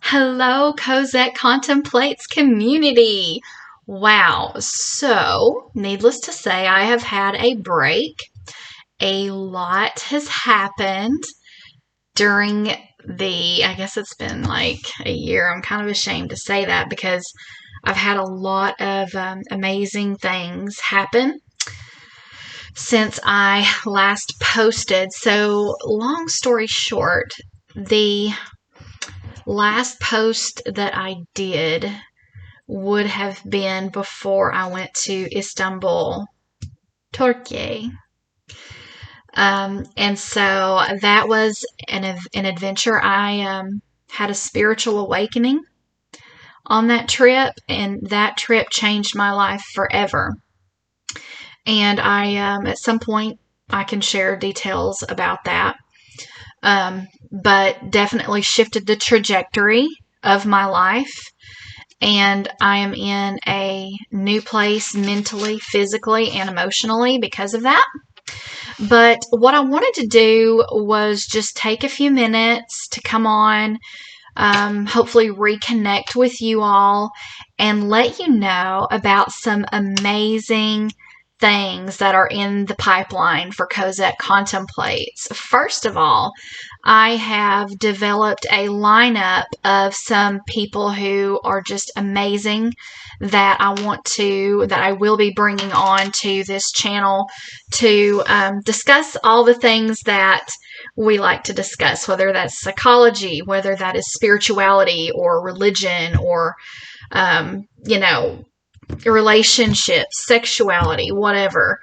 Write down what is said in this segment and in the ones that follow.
Hello, Cozett Contemplates community. Wow. So, needless to say, I have had a break. A lot has happened during I guess it's been like a year. I'm kind of ashamed to say that because I've had a lot of amazing things happen since I last posted. So, long story short, the last post that I did would have been before I went to Istanbul, Turkey. And so that was an adventure. I had a spiritual awakening on that trip, and that trip changed my life forever. And at some point, I can share details about that. But definitely shifted the trajectory of my life. And I am in a new place mentally, physically, and emotionally because of that. But what I wanted to do was just take a few minutes to come on, hopefully reconnect with you all, and let you know about some amazing things that are in the pipeline for Cozett Contemplates. First of all, I have developed a lineup of some people who are just amazing that I will be bringing on to this channel to discuss all the things that we like to discuss, whether that's psychology, whether that is spirituality or religion or, relationships, sexuality, whatever.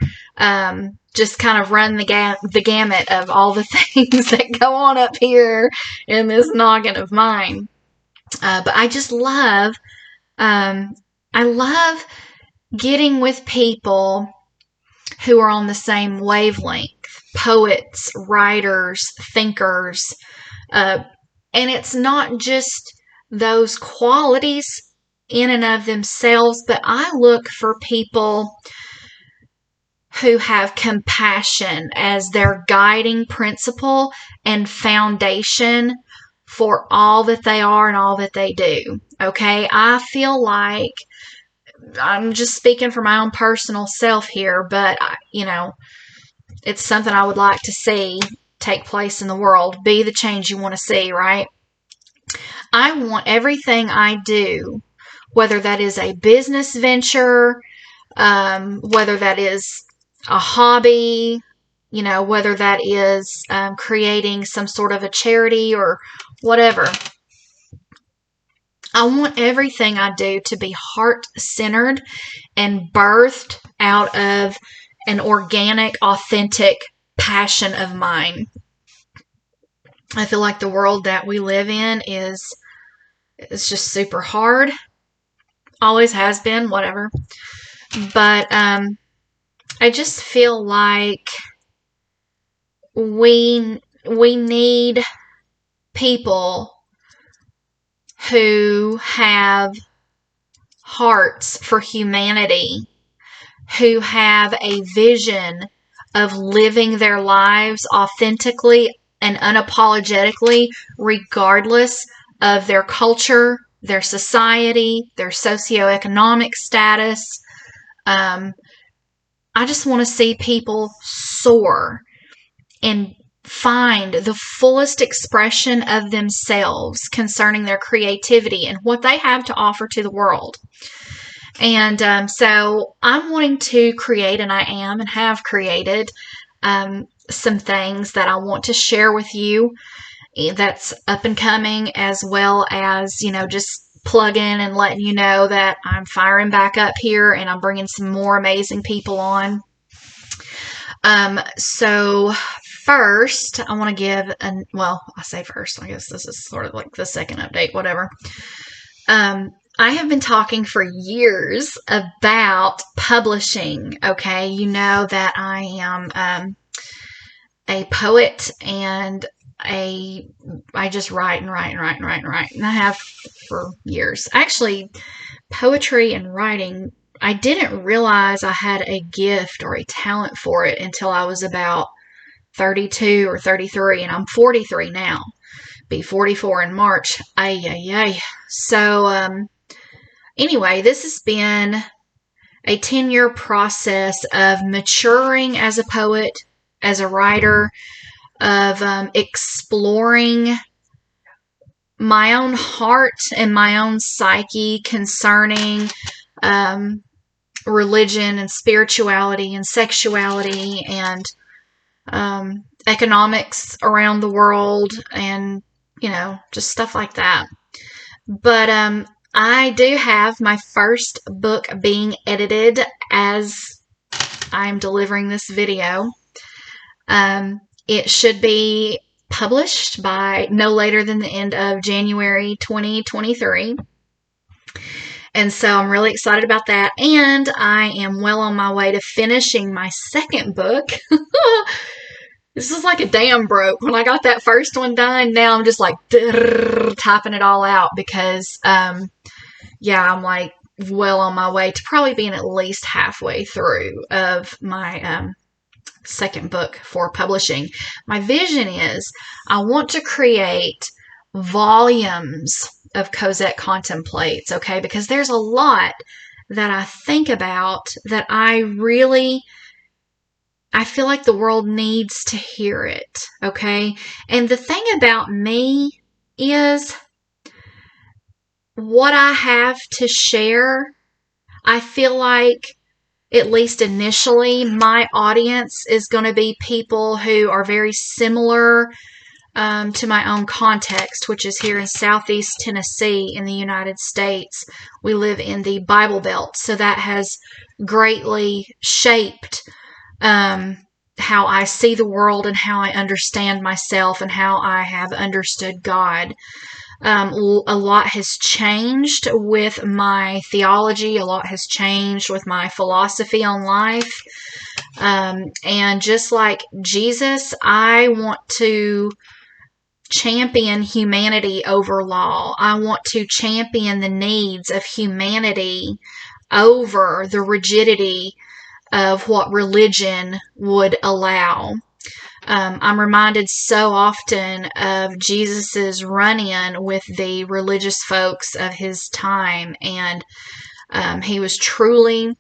Just kind of run the gamut of all the things that go on up here in this noggin of mine. But I just love, I love getting with people who are on the same wavelength. Poets, writers, thinkers. And it's not just those qualities in and of themselves, but I look for people who have compassion as their guiding principle and foundation for all that they are and all that they do. Okay, I feel like I'm just speaking for my own personal self here, but it's something I would like to see take place in the world. Be the change you want to see, right? I want everything I do, whether that is a business venture, whether that is a hobby, whether that is creating some sort of a charity or whatever. I want everything I do to be heart-centered and birthed out of an organic, authentic passion of mine. I feel like the world that we live in is just super hard. Always has been, whatever. But I just feel like we need people who have hearts for humanity, who have a vision of living their lives authentically and unapologetically, regardless of their culture, their society, their socioeconomic status. I just want to see people soar and find the fullest expression of themselves concerning their creativity and what they have to offer to the world. And so I'm wanting to create, and I am and have created some things that I want to share with you that's up and coming, as well as, just plug in and letting you know that I'm firing back up here and I'm bringing some more amazing people on. So first, I want to give I say first, I guess this is sort of like the second update, whatever. I have been talking for years about publishing, okay? You know that I am a poet, and I just write and write and write and write and write, and I have for years. Actually, poetry and writing, I didn't realize I had a gift or a talent for it until I was about 32 or 33, and I'm 43 now. Be 44 in March. Ay, ay, ay. So, anyway, this has been a 10-year process of maturing as a poet, as a writer, of exploring my own heart and my own psyche concerning religion and spirituality and sexuality and economics around the world and, just stuff like that. But I do have my first book being edited as I'm delivering this video. It should be published by no later than the end of January 2023. And so I'm really excited about that. And I am well on my way to finishing my second book. This is like a dam broke. When I got that first one done, now I'm just like typing it all out because, I'm like well on my way to probably being at least halfway through of my second book for publishing. My vision is I want to create volumes of Cozett Contemplates, okay? Because there's a lot that I think about that I feel like the world needs to hear it, okay? And the thing about me is what I have to share, I feel like, at least initially, my audience is going to be people who are very similar to my own context, which is here in Southeast Tennessee in the United States. We live in the Bible Belt, so that has greatly shaped how I see the world and how I understand myself and how I have understood God. A lot has changed with my theology. A lot has changed with my philosophy on life. And just like Jesus, I want to champion humanity over law. I want to champion the needs of humanity over the rigidity of what religion would allow. I'm reminded so often of Jesus's run-in with the religious folks of his time, and he was truly,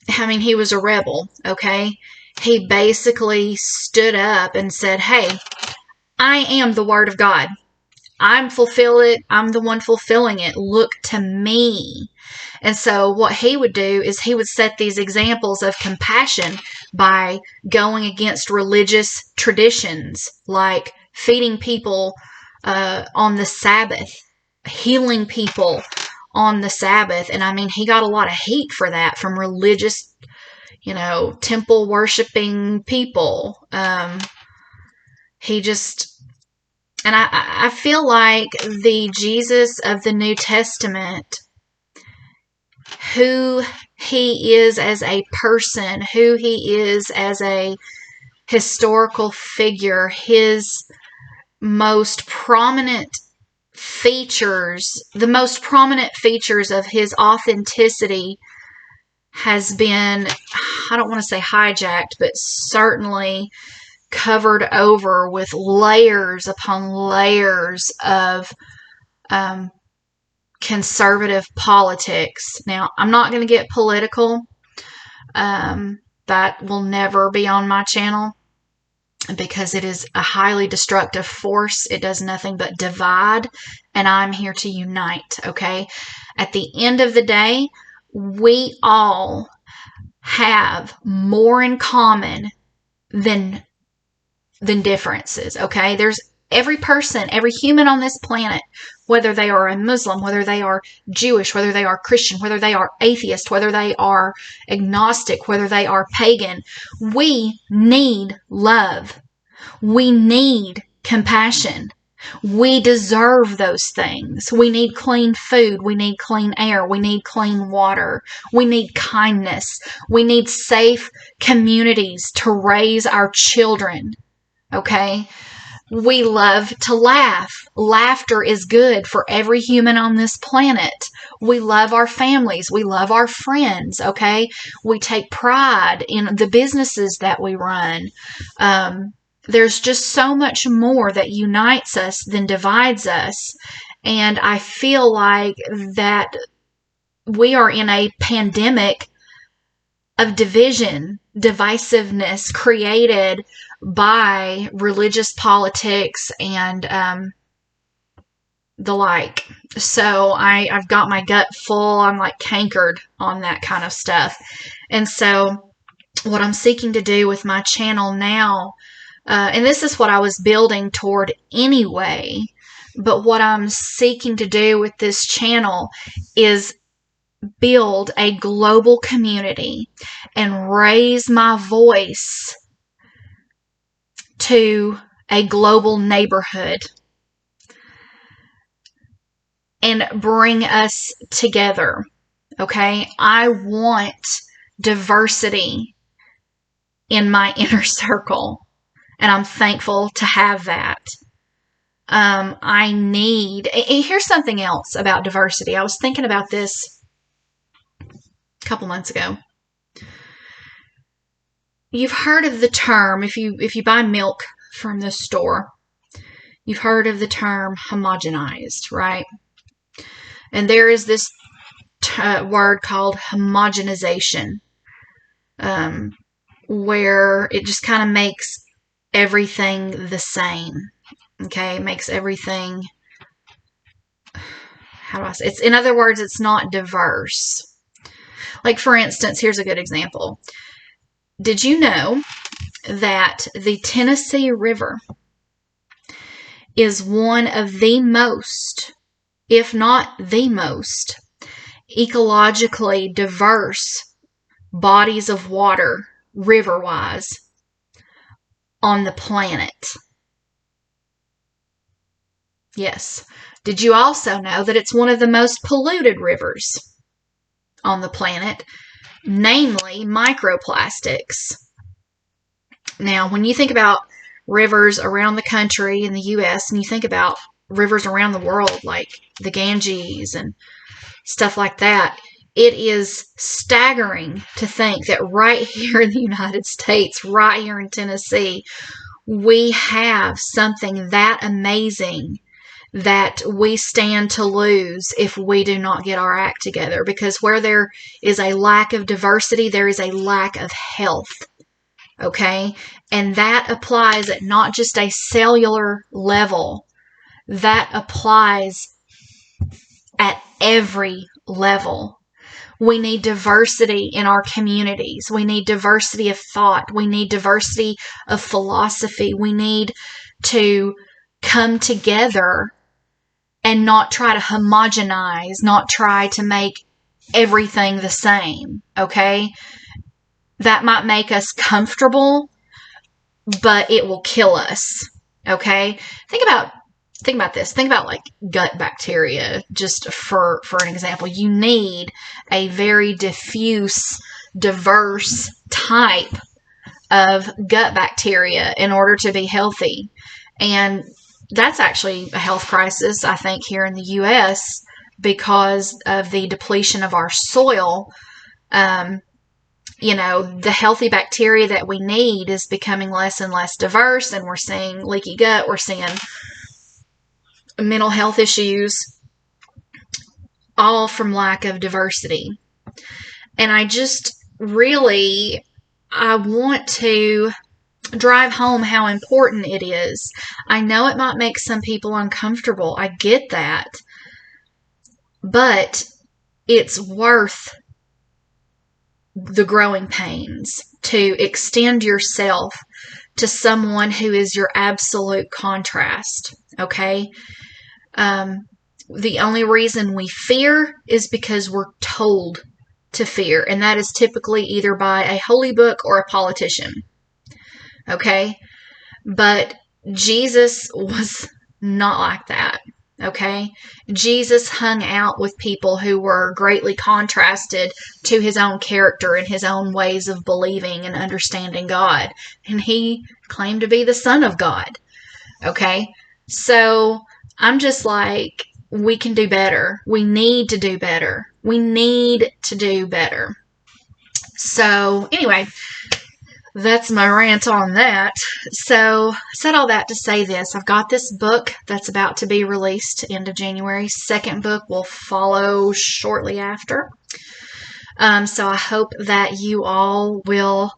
he was a rebel, okay? He basically stood up and said, hey, I am the Word of God. I'm the one fulfilling it. Look to me. And so what he would do is he would set these examples of compassion by going against religious traditions, like feeding people on the Sabbath, healing people on the Sabbath. And he got a lot of heat for that from religious, temple worshiping people. And I feel like the Jesus of the New Testament, who he is as a person, who he is as a historical figure, his most prominent features, the most prominent features of his authenticity has been, I don't want to say hijacked, but certainly covered over with layers upon layers of conservative politics. Now, I'm not going to get political. That will never be on my channel because it is a highly destructive force. It does nothing but divide, and I'm here to unite, okay? At the end of the day, we all have more in common than differences, okay? There's every person, every human on this planet, whether they are a Muslim, whether they are Jewish, whether they are Christian, whether they are atheist, whether they are agnostic, whether they are pagan, we need love. We need compassion. We deserve those things. We need clean food. We need clean air. We need clean water. We need kindness. We need safe communities to raise our children. Okay? We love to laugh. Laughter is good for every human on this planet. We love our families. We love our friends. Okay? We take pride in the businesses that we run. there's just so much more that unites us than divides us. And I feel like that we are in a pandemic of division, divisiveness created by religious politics and the like. So I've got my gut full. I'm like cankered on that kind of stuff. And so what I'm seeking to do with my channel now, and this is what I was building toward anyway, but what I'm seeking to do with this channel is build a global community and raise my voice to a global neighborhood and bring us together. Okay? I want diversity in my inner circle, and I'm thankful to have that. Here's something else about diversity. I was thinking about this a couple months ago. You've heard of the term, if you buy milk from the store, you've heard of the term homogenized, right? And there is this word called homogenization, where it just kind of makes everything the same. Okay, it makes everything, how do I say? In other words, it's not diverse. Like, for instance, here's a good example. Did you know that the Tennessee River is one of the most, if not the most, ecologically diverse bodies of water, river-wise, on the planet? Yes. Did you also know that it's one of the most polluted rivers on the planet, namely microplastics? Now, when you think about rivers around the country in the U.S., and you think about rivers around the world like the Ganges and stuff like that, it is staggering to think that right here in the United States, right here in Tennessee, we have something that amazing that we stand to lose if we do not get our act together. Because where there is a lack of diversity, there is a lack of health. Okay? And that applies at not just a cellular level, that applies at every level. We need diversity in our communities. We need diversity of thought. We need diversity of philosophy. We need to come together and not try to homogenize, not try to make everything the same, okay? That might make us comfortable, but it will kill us, okay? Think about this. Think about like gut bacteria, just for an example. You need a very diffuse, diverse type of gut bacteria in order to be healthy. And that's actually a health crisis, I think, here in the U.S. because of the depletion of our soil. The healthy bacteria that we need is becoming less and less diverse, and we're seeing leaky gut, we're seeing mental health issues, all from lack of diversity. And I want to drive home how important it is. I know it might make some people uncomfortable. I get that. But it's worth the growing pains to extend yourself to someone who is your absolute contrast. Okay? The only reason we fear is because we're told to fear, and that is typically either by a holy book or a politician. Okay? But Jesus was not like that. Okay? Jesus hung out with people who were greatly contrasted to his own character and his own ways of believing and understanding God. And he claimed to be the Son of God. Okay? So I'm just like, we can do better. We need to do better. We need to do better. So anyway, that's my rant on that. So, I said all that to say this. I've got this book that's about to be released end of January. Second book will follow shortly after. So I hope that you all will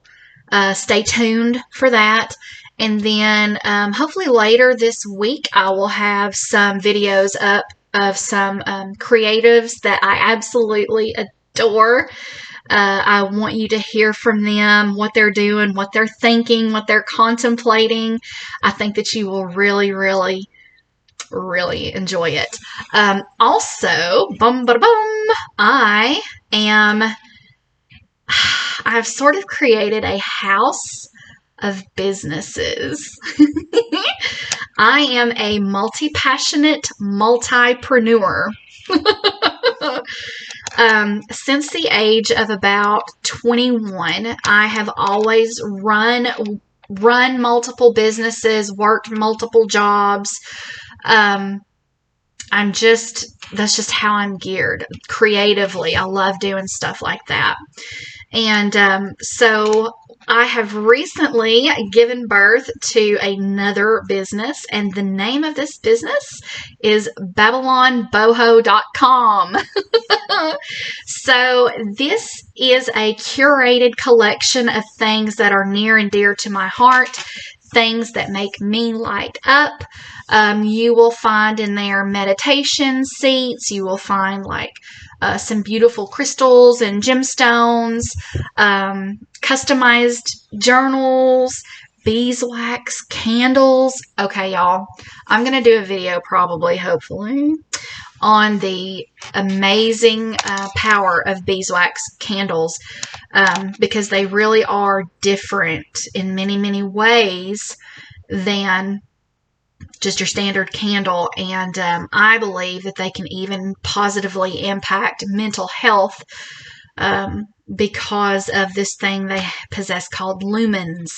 stay tuned for that. And then hopefully later this week, I will have some videos up of some creatives that I absolutely adore. I want you to hear from them, what they're doing, what they're thinking, what they're contemplating. I think that you will really, really, really enjoy it. Also, I am, I've sort of created a house of businesses. I am a multi-passionate multipreneur. Since the age of about 21, I have always run multiple businesses, worked multiple jobs. That's just how I'm geared creatively. I love doing stuff like that. And so I have recently given birth to another business, and the name of this business is BaaaaAckBoho.com. So this is a curated collection of things that are near and dear to my heart, things that make me light up. You will find in there meditation seats. You will find some beautiful crystals and gemstones, customized journals, beeswax, candles. Okay, y'all, I'm going to do a video probably, hopefully, on the amazing power of beeswax candles because they really are different in many, many ways than just your standard candle, and I believe that they can even positively impact mental health because of this thing they possess called lumens.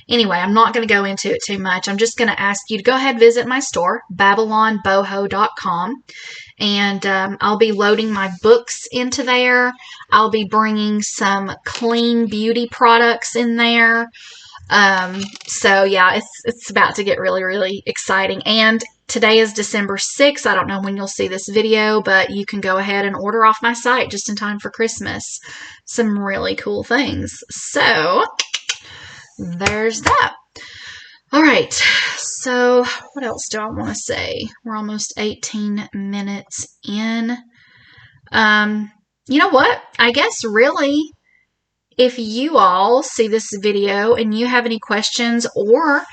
Anyway, I'm not going to go into it too much. I'm just going to ask you to go ahead and visit my store, BaaaaAckBoho.com, and I'll be loading my books into there. I'll be bringing some clean beauty products in there. So yeah, it's about to get really, really exciting. And today is December 6th. I don't know when you'll see this video, but you can go ahead and order off my site just in time for Christmas. Some really cool things. So there's that. All right. So what else do I want to say? We're almost 18 minutes in. You know what? I guess really, if you all see this video and you have any questions, or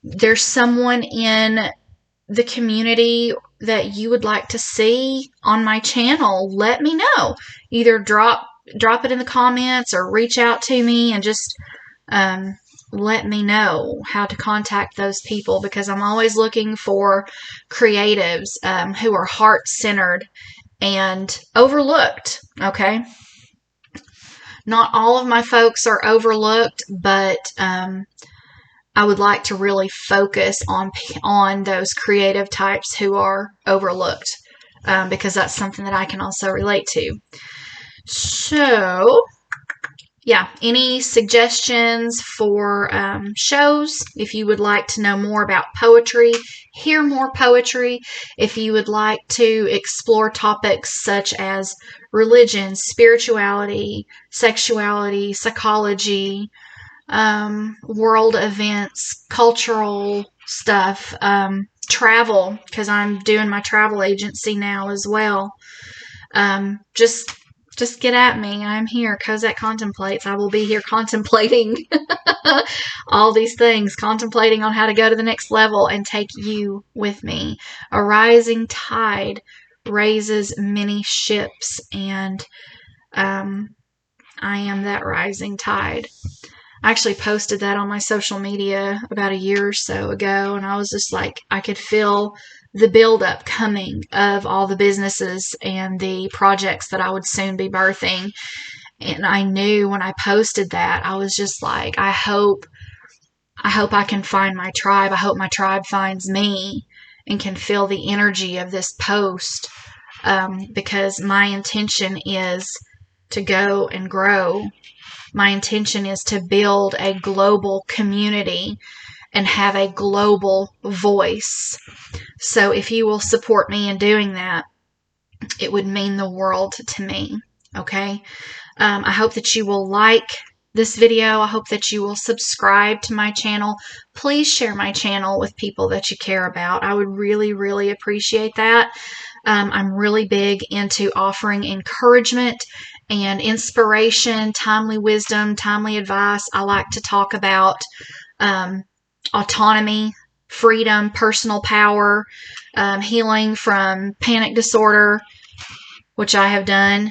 there's someone in the community that you would like to see on my channel, let me know. Either drop it in the comments or reach out to me and just let me know how to contact those people, because I'm always looking for creatives who are heart-centered and overlooked, okay? Not all of my folks are overlooked, but I would like to really focus on those creative types who are overlooked because that's something that I can also relate to. So, yeah, any suggestions for shows? If you would like to know more about poetry, hear more poetry, if you would like to explore topics such as religion, spirituality, sexuality, psychology, world events, cultural stuff, travel, because I'm doing my travel agency now as well. Just get at me. I'm here. Cozett Contemplates. I will be here contemplating all these things, contemplating on how to go to the next level and take you with me. A rising tide raises many ships, and I am that rising tide. I actually posted that on my social media about a year or so ago, and I was just like, I could feel the buildup coming of all the businesses and the projects that I would soon be birthing. And I knew when I posted that, I was just like, I hope I can find my tribe. I hope my tribe finds me and can feel the energy of this post, because my intention is to go and grow My intention is to build a global community and have a global voice. So if you will support me in doing that, it would mean the world to me. Okay? I hope that you will like this video. I hope that you will subscribe to my channel. Please share my channel with people that you care about. I would really, really appreciate that. I'm really big into offering encouragement and inspiration, timely wisdom, timely advice. I like to talk about autonomy, freedom, personal power, healing from panic disorder, which I have done,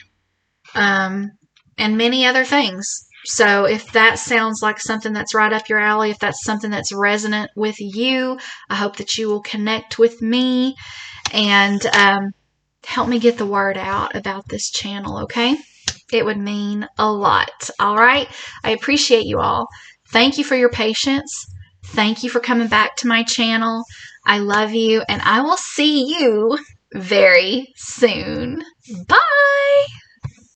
and many other things. So if that sounds like something that's right up your alley, if that's something that's resonant with you, I hope that you will connect with me and help me get the word out about this channel, okay? It would mean a lot. All right? I appreciate you all. Thank you for your patience. Thank you for coming back to my channel. I love you, and I will see you very soon. Bye!